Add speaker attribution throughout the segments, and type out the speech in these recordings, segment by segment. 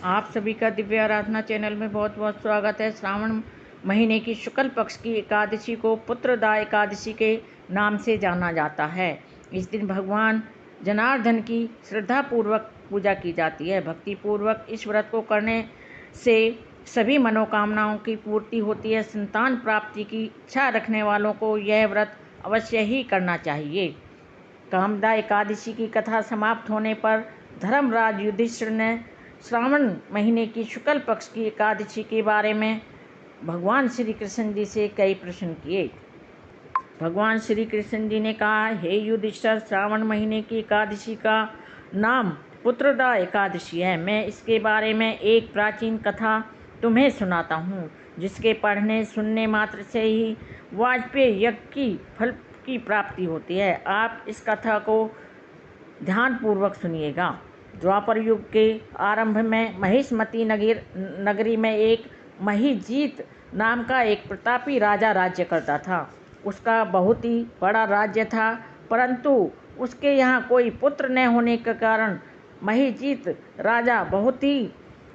Speaker 1: आप सभी का दिव्य आराधना चैनल में बहुत बहुत स्वागत है। श्रावण महीने की शुक्ल पक्ष की एकादशी को पुत्रदा एकादशी के नाम से जाना जाता है। इस दिन भगवान जनार्दन की श्रद्धापूर्वक पूजा की जाती है। भक्तिपूर्वक इस व्रत को करने से सभी मनोकामनाओं की पूर्ति होती है। संतान प्राप्ति की इच्छा रखने वालों को यह व्रत अवश्य ही करना चाहिए। कामदा एकादशी की कथा समाप्त होने पर धर्मराज युधिष्ठिर ने श्रावण महीने की शुक्ल पक्ष की एकादशी के बारे में भगवान श्री कृष्ण जी से कई प्रश्न किए। भगवान श्री कृष्ण जी ने कहा, हे युधिष्ठिर, श्रावण महीने की एकादशी का नाम पुत्रदा एकादशी है। मैं इसके बारे में एक प्राचीन कथा तुम्हें सुनाता हूँ, जिसके पढ़ने सुनने मात्र से ही वाजपेयी यज्ञ की फल की प्राप्ति होती है। आप इस कथा को ध्यानपूर्वक सुनिएगा। द्वापर युग के आरंभ में महिष्मती नगरी में एक महिजीत नाम का एक प्रतापी राजा राज्य करता था। उसका बहुत ही बड़ा राज्य था, परंतु उसके यहाँ कोई पुत्र न होने के कारण महिजीत राजा बहुत ही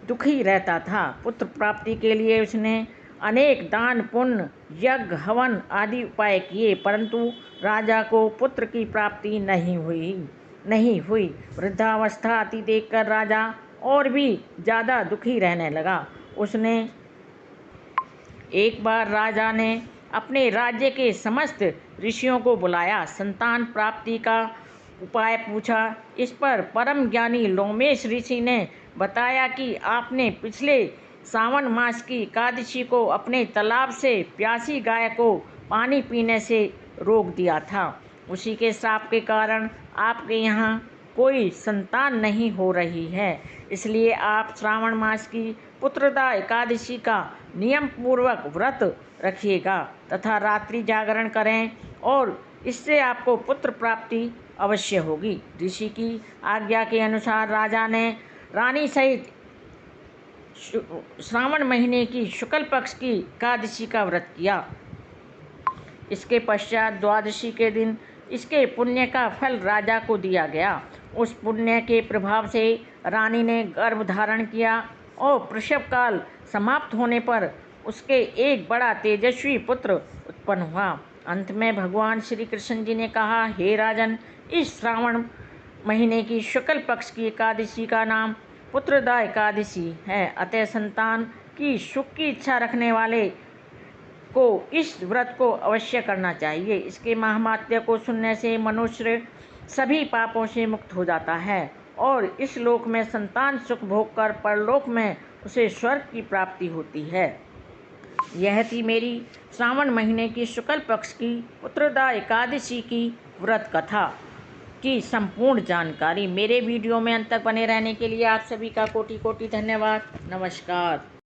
Speaker 1: दुखी रहता था। पुत्र प्राप्ति के लिए उसने अनेक दान पुण्य यज्ञ हवन आदि उपाय किए, परंतु राजा को पुत्र की प्राप्ति नहीं हुई। वृद्धावस्था आती देखकर राजा और भी ज़्यादा दुखी रहने लगा। उसने एक बार राजा ने अपने राज्य के समस्त ऋषियों को बुलाया, संतान प्राप्ति का उपाय पूछा। इस पर परम ज्ञानी लोमेश ऋषि ने बताया कि आपने पिछले सावन मास की एकादशी को अपने तालाब से प्यासी गाय को पानी पीने से रोक दिया था। उसी के श्राप के कारण आपके यहाँ कोई संतान नहीं हो रही है। इसलिए आप श्रावण मास की पुत्रदा एकादशी का नियम पूर्वक व्रत रखिएगा तथा रात्रि जागरण करें और इससे आपको पुत्र प्राप्ति अवश्य होगी। ऋषि की आज्ञा के अनुसार राजा ने रानी सहित श्रावण महीने की शुक्ल पक्ष की एकादशी का व्रत किया। इसके पश्चात द्वादशी के दिन इसके पुण्य का फल राजा को दिया गया। उस पुण्य के प्रभाव से रानी ने गर्भ धारण किया और प्रसव काल समाप्त होने पर उसके एक बड़ा तेजस्वी पुत्र उत्पन्न हुआ। अंत में भगवान श्री कृष्ण जी ने कहा, हे राजन, इस श्रावण महीने की शुक्ल पक्ष की एकादशी का नाम पुत्रदा एकादशी है। अतः संतान की सुख की इच्छा रखने वाले को इस व्रत को अवश्य करना चाहिए। इसके महात्म्य को सुनने से मनुष्य सभी पापों से मुक्त हो जाता है और इस लोक में संतान सुख भोग कर परलोक में उसे स्वर्ग की प्राप्ति होती है। यह थी मेरी श्रावण महीने की शुक्ल पक्ष की पुत्रदा एकादशी की व्रत कथा की संपूर्ण जानकारी। मेरे वीडियो में अंत तक बने रहने के लिए आप सभी का कोटि कोटि धन्यवाद। नमस्कार।